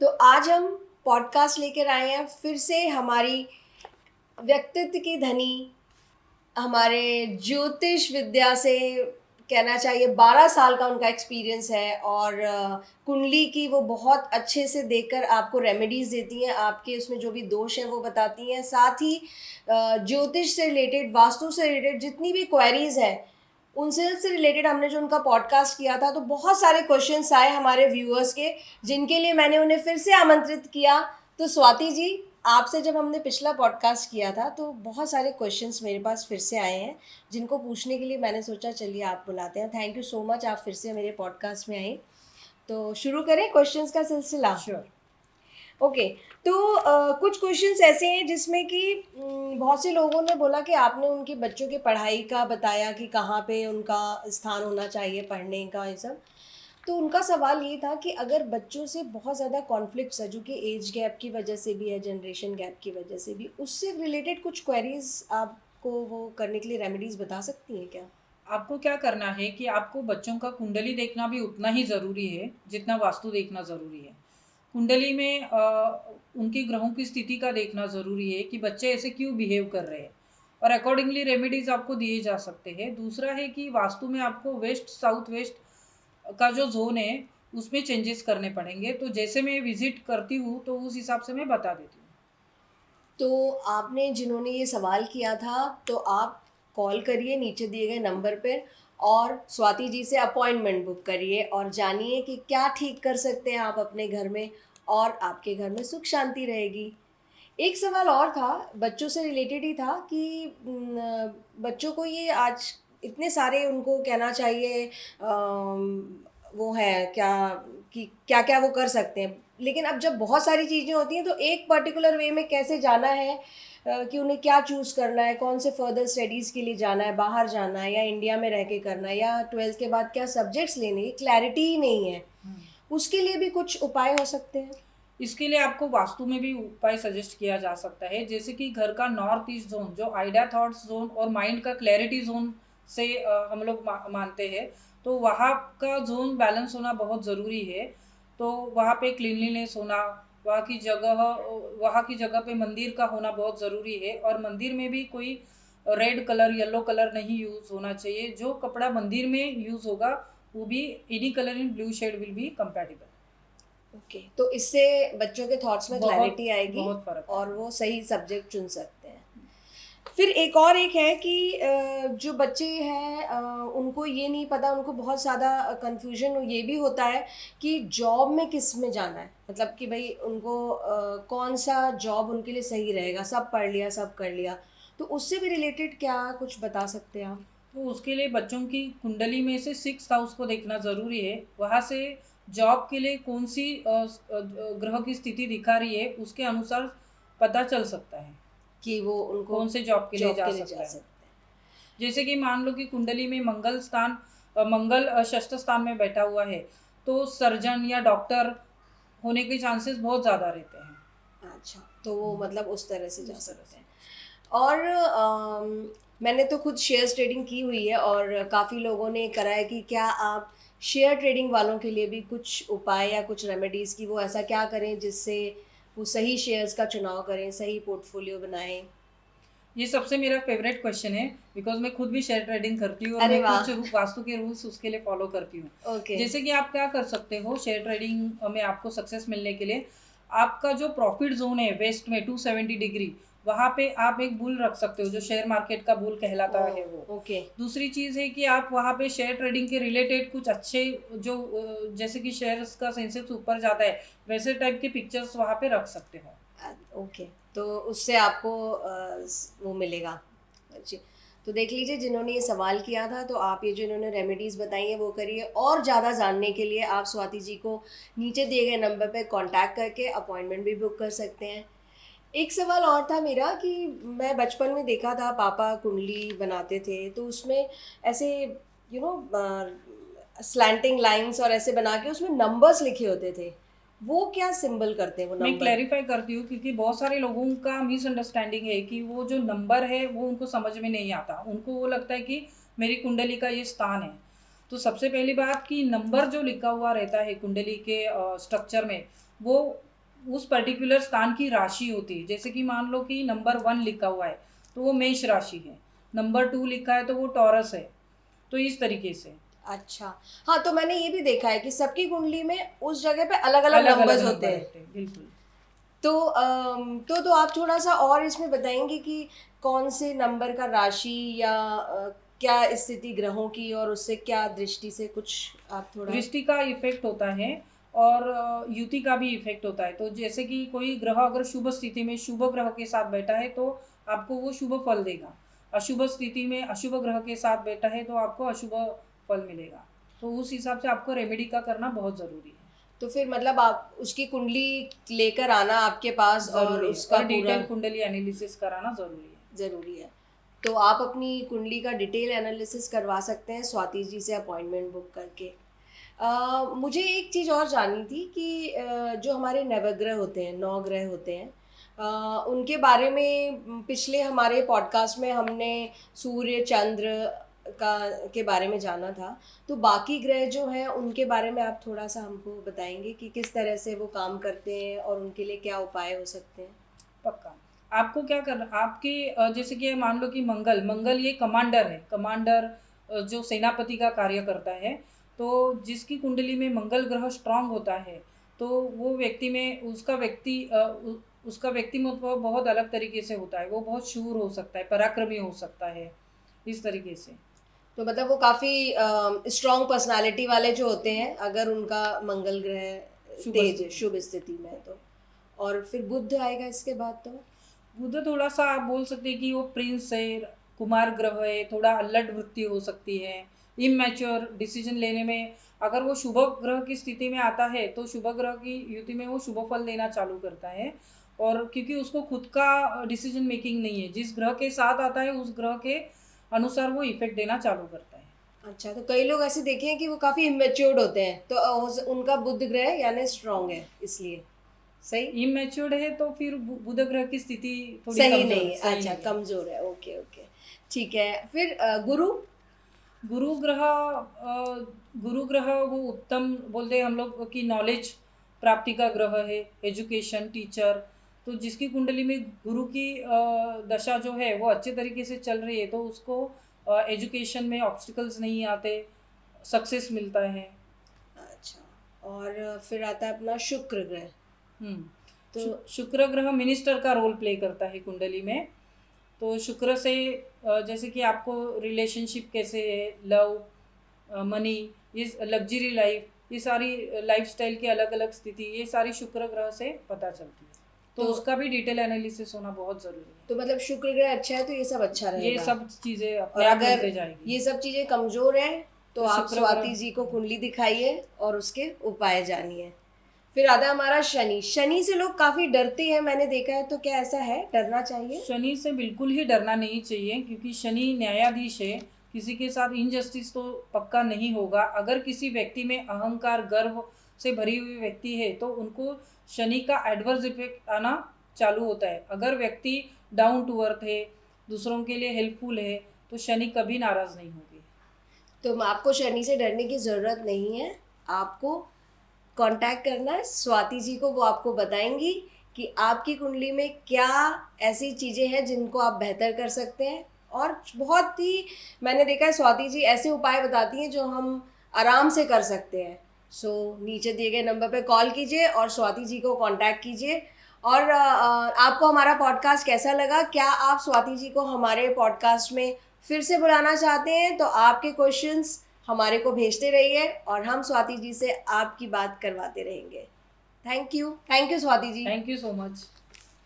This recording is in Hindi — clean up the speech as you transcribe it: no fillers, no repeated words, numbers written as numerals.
तो आज हम पॉडकास्ट लेकर आए हैं फिर से हमारी व्यक्तित्व की धनी, हमारे ज्योतिष विद्या से कहना चाहिए 12 साल का उनका एक्सपीरियंस है और कुंडली की वो बहुत अच्छे से देखकर आपको रेमेडीज़ देती हैं, आपके उसमें जो भी दोष हैं वो बताती हैं। साथ ही ज्योतिष से रिलेटेड, वास्तु से रिलेटेड जितनी भी क्वेरीज हैं उनसे से रिलेटेड हमने जो उनका पॉडकास्ट किया था, तो बहुत सारे क्वेश्चंस आए हमारे व्यूअर्स के, जिनके लिए मैंने उन्हें फिर से आमंत्रित किया। तो स्वाति जी, आपसे जब हमने पिछला पॉडकास्ट किया था तो बहुत सारे क्वेश्चंस मेरे पास फिर से आए हैं, जिनको पूछने के लिए मैंने सोचा चलिए आप बुलाते हैं। थैंक यू सो मच, आप फिर से मेरे पॉडकास्ट में आई। तो शुरू करें क्वेश्चंस का सिलसिला। श्योर। ओके। तो कुछ क्वेश्चंस ऐसे हैं जिसमें कि बहुत से लोगों ने बोला कि आपने उनके बच्चों के पढ़ाई का बताया कि कहाँ पे उनका स्थान होना चाहिए पढ़ने का, ये सब। तो उनका सवाल ये था कि अगर बच्चों से बहुत ज़्यादा कॉन्फ्लिक्ट्स है, जो कि एज गैप की वजह से भी है, जनरेशन गैप की वजह से भी, उससे रिलेटेड कुछ क्वेरीज आपको वो करने के लिए रेमेडीज बता सकती हैं क्या? आपको क्या करना है कि आपको बच्चों का कुंडली देखना भी उतना ही ज़रूरी है जितना वास्तु देखना ज़रूरी है। कुंडली में उनकी ग्रहों की स्थिति का देखना ज़रूरी है कि बच्चे ऐसे क्यों बिहेव कर रहे हैं, और अकॉर्डिंगली रेमेडीज आपको दिए जा सकते हैं। दूसरा है कि वास्तु में आपको वेस्ट साउथ वेस्ट का जो जोन है उसमें चेंजेस करने पड़ेंगे। तो जैसे मैं विजिट करती हूँ तो उस हिसाब से मैं बता देती हूँ। तो आपने जिन्होंने ये सवाल किया था, तो आप कॉल करिए नीचे दिए गए नंबर पे और स्वाति जी से अपॉइंटमेंट बुक करिए और जानिए कि क्या ठीक कर सकते हैं आप अपने घर में, और आपके घर में सुख शांति रहेगी। एक सवाल और था, बच्चों से रिलेटेड ही था कि बच्चों को ये आज इतने सारे उनको कहना चाहिए, वो है क्या कि क्या क्या वो कर सकते हैं, लेकिन अब जब बहुत सारी चीज़ें होती हैं तो एक पर्टिकुलर वे में कैसे जाना है, कि उन्हें क्या चूज़ करना है, कौन से फर्दर स्टडीज़ के लिए जाना है, बाहर जाना है या इंडिया में रह के करना है, या 12th के बाद क्या सब्जेक्ट्स लेने, ये क्लैरिटी ही नहीं है। उसके लिए भी कुछ उपाय हो सकते हैं? इसके लिए आपको वास्तु में भी उपाय सजेस्ट किया जा सकता है, जैसे कि घर का नॉर्थ ईस्ट जोन जो आइडिया थॉट्स जोन और माइंड का क्लैरिटी जोन से हम लोग मानते हैं। तो वहाँ का जोन बैलेंस होना बहुत ज़रूरी है। तो वहाँ पे क्लीनलीनेस होना, वहाँ की जगह वहाँ की जगह पे मंदिर का होना बहुत ज़रूरी है। और मंदिर में भी कोई रेड कलर येलो कलर नहीं यूज़ होना चाहिए। जो कपड़ा मंदिर में यूज़ होगा वो भी any colour in blue shade will be compatible. Okay, तो इससे बच्चों के थॉट्स में बहुत क्लैरिटी आएगी बहुत फ़र्क और आएगा। वो सही सब्जेक्ट चुन सकते हैं। फिर एक और एक है कि जो बच्चे हैं, उनको ये नहीं पता, उनको बहुत ज़्यादा कन्फ्यूजन ये भी होता है कि जॉब में किस में जाना है, मतलब कि भाई उनको कौन सा जॉब उनके लिए सही रहेगा, सब पढ़ लिया सब कर लिया। तो उससे भी रिलेटेड क्या कुछ बता सकते हैं आप? तो उसके लिए बच्चों की कुंडली में से 6th हाउस को देखना ज़रूरी है। वहाँ से जॉब के लिए कौन सी ग्रह की स्थिति दिखा रही है उसके अनुसार पता चल सकता है कि वो उनको कौन से जॉब के लिए जॉब जा के लिए जा सकता है। सकते हैं। जैसे कि मान लो कि कुंडली में मंगल स्थान मंगल षष्ठ स्थान में बैठा हुआ है, तो सर्जन या डॉक्टर होने के चांसेस बहुत ज़्यादा रहते हैं। अच्छा, तो वो मतलब उस तरह से जा उस तरह सकते से हैं। और मैंने तो खुद शेयर्स ट्रेडिंग की हुई है और काफ़ी लोगों ने करा है कि क्या आप शेयर ट्रेडिंग वालों के लिए भी कुछ उपाय या कुछ रेमेडीज़ की वो ऐसा क्या करें जिससे वो सही शेयर्स का चुनाव करें, सही पोर्टफोलियो बनाएं? ये सबसे मेरा फेवरेट क्वेश्चन है, बिकॉज मैं खुद भी शेयर ट्रेडिंग करती हूँ और अरे मैं कुछ वाह! वास्तु के रूल्स उसके लिए फॉलो करती हूँ। ओके। जैसे कि आप क्या कर सकते हो शेयर ट्रेडिंग में आपको सक्सेस मिलने के लिए, आपका जो प्रॉफिट जोन है वेस्ट में 270 डिग्री, वहाँ पे आप एक बुल रख सकते हो जो शेयर मार्केट का बुल कहलाता है वो। ओह! ओके। दूसरी चीज़ है कि आप वहाँ पे शेयर ट्रेडिंग के रिलेटेड कुछ अच्छे जो जैसे कि शेयर्स का सेंसेक्स ऊपर जाता है वैसे टाइप के पिक्चर्स वहाँ पे रख सकते हो। ओके, तो उससे आपको वो मिलेगा। जी। तो देख लीजिए, जिन्होंने ये सवाल किया था, तो आप ये जो इन्होंने रेमेडीज़ बताई हैं वो करिए, और ज़्यादा जानने के लिए आप स्वाति जी को नीचे दिए गए नंबर पे कांटेक्ट करके अपॉइंटमेंट भी बुक कर सकते हैं। एक सवाल और था मेरा कि मैं बचपन में देखा था पापा कुंडली बनाते थे, तो उसमें ऐसे यू नो स्लैंटिंग लाइंस और ऐसे बना के उसमें नंबर्स लिखे होते थे। वो क्या सिंबल करते हैं वो मैं नंबर? क्लैरिफाई करती हूँ क्योंकि बहुत सारे लोगों का मिसअंडरस्टैंडिंग है कि वो जो नंबर है वो उनको समझ में नहीं आता। उनको वो लगता है कि मेरी कुंडली का ये स्थान है। तो सबसे पहली बात कि नंबर जो लिखा हुआ रहता है कुंडली के स्ट्रक्चर में, वो उस पर्टिकुलर स्थान की राशि होती है। जैसे कि मान लो कि नंबर 1 लिखा हुआ है तो वो मेष राशि है, नंबर 2 लिखा है तो वो टॉरस है। तो इस तरीके से अच्छा। हाँ, तो मैंने ये भी देखा है कि सबकी कुंडली में उस जगह पे अलग अलग अलग अलग नंबर्स होते नंबर हैं। होते हैं, बिल्कुल। तो तो आप थोड़ा सा और इसमें बताएंगे कि कौन से नंबर का राशि या क्या स्थिति ग्रहों की और उससे क्या दृष्टि से कुछ आप थोड़ा। दृष्टि का इफेक्ट होता है और युति का भी इफेक्ट होता है। तो जैसे कि कोई ग्रह अगर शुभ स्थिति में शुभ ग्रह के साथ बैठा है तो आपको वो शुभ फल देगा, अशुभ स्थिति में अशुभ ग्रह के साथ बैठा है तो आपको अशुभ फल मिलेगा। तो उस हिसाब से आपको रेमेडी का करना बहुत ज़रूरी है। तो फिर मतलब आप उसकी कुंडली लेकर आना आपके पास और ज़रूरी है उसका और पूरा डिटेल कुंडली एनालिसिस कराना ज़रूरी है। ज़रूरी है। तो आप अपनी कुंडली का डिटेल एनालिसिस करवा सकते हैं स्वाति जी से अपॉइंटमेंट बुक करके। मुझे एक चीज़ और जाननी थी कि जो हमारे नवग्रह होते हैं, 9 ग्रह होते हैं, उनके बारे में पिछले हमारे पॉडकास्ट में हमने सूर्य, चंद्र का के बारे में जाना था। तो बाकी ग्रह जो हैं उनके बारे में आप थोड़ा-सा हमको बताएँगे कि किस तरह से वो काम करते हैं और उनके लिए क्या उपाय हो सकते हैं? पक्का। आपको क्या करना, आपके जैसे कि मान लो कि मंगल मंगल ये कमांडर है, कमांडर जो सेनापति का कार्य करता है। तो जिसकी कुंडली में मंगल ग्रह स्ट्रांग होता है तो वो व्यक्ति में उसका व्यक्तिमत्व बहुत अलग तरीके से होता है। वो बहुत शूर हो सकता है, पराक्रमी हो सकता है, इस तरीके से। तो मतलब वो काफ़ी स्ट्रॉन्ग पर्सनालिटी वाले जो होते हैं अगर उनका मंगल ग्रह शुभ तेज है स्थिति। शुभ स्थिति में तो। और फिर बुध आएगा इसके बाद तो। बुध थोड़ा सा आप बोल सकते हैं कि वो प्रिंस है, कुमार ग्रह है, थोड़ा अल्लड़ वृत्ति हो सकती है, इमैच्योर डिसीजन लेने में। अगर वो शुभ ग्रह की स्थिति में आता है तो शुभ ग्रह की युति में वो शुभ फल देना चालू करता है। और क्योंकि उसको खुद का डिसीजन मेकिंग नहीं है, जिस ग्रह के साथ आता है उस ग्रह के अनुसार वो इफेक्ट देना चालू करता है। अच्छा, तो कई लोग ऐसे देखे हैं कि वो काफ़ी इमेच्योर्ड होते हैं तो उनका बुध ग्रह यानी स्ट्रॉन्ग है इसलिए। सही। इमैच्योर्ड है तो फिर बुध ग्रह की स्थिति थोड़ी सही कमजोर नहीं है, है, सही अच्छा नहीं है। कमज़ोर है, ओके ओके। ठीक है, फिर गुरु ग्रह गुरु ग्रह वो उत्तम बोलते हैं हम लोग कि नॉलेज प्राप्ति का ग्रह है, एजुकेशन, टीचर। तो जिसकी कुंडली में गुरु की दशा जो है वो अच्छे तरीके से चल रही है तो उसको एजुकेशन में ऑब्स्टिकल्स नहीं आते, सक्सेस मिलता है। अच्छा, और फिर आता है अपना शुक्र ग्रह। हम्म। तो शुक्र ग्रह मिनिस्टर का रोल प्ले करता है कुंडली में। तो शुक्र से जैसे कि आपको रिलेशनशिप कैसे है, लव, मनी, ये लग्जरी लाइफ, ये सारी लाइफस्टाइल की अलग अलग स्थिति, ये सारी शुक्र ग्रह से पता चलती है। तो उसका भी डिटेल एनालिसिस होना बहुत ज़रूरी है। तो मतलब शुक्र ग्रह अच्छा है तो ये सब अच्छा ये रहेगा। सब चीज़ें और अपने आप अगर मिलते जाएगी। ये सब चीज़ें कमज़ोर हैं तो तो आप शुक्र स्वाति ग्रह जी को कुंडली दिखाइए और उसके उपाय जानिए। फिर आता है हमारा शनि। शनि से लोग काफ़ी डरते हैं, मैंने देखा है, तो क्या ऐसा है, डरना चाहिए? शनि से बिल्कुल ही डरना नहीं चाहिए क्योंकि शनि न्यायाधीश है। किसी के साथ इनजस्टिस तो पक्का नहीं होगा। अगर किसी व्यक्ति में अहंकार, गर्व से भरी हुई व्यक्ति है तो उनको शनि का एडवर्स इफेक्ट आना चालू होता है। अगर व्यक्ति डाउन टू अर्थ है, दूसरों के लिए हेल्पफुल है तो शनि कभी नाराज़ नहीं होगी। तो आपको शनि से डरने की ज़रूरत नहीं है। आपको कांटेक्ट करना है स्वाति जी को, वो आपको बताएंगी कि आपकी कुंडली में क्या ऐसी चीज़ें हैं जिनको आप बेहतर कर सकते हैं। और बहुत ही मैंने देखा है स्वाति जी ऐसे उपाय बताती हैं जो हम आराम से कर सकते हैं। सो नीचे दिए गए नंबर पे कॉल कीजिए और स्वाति जी को कांटेक्ट कीजिए। और आपको हमारा पॉडकास्ट कैसा लगा? क्या आप स्वाति जी को हमारे पॉडकास्ट में फिर से बुलाना चाहते हैं? तो आपके क्वेश्चंस हमारे को भेजते रहिए और हम स्वाति जी से आपकी बात करवाते रहेंगे। Thank you Swati ji. Thank you so much.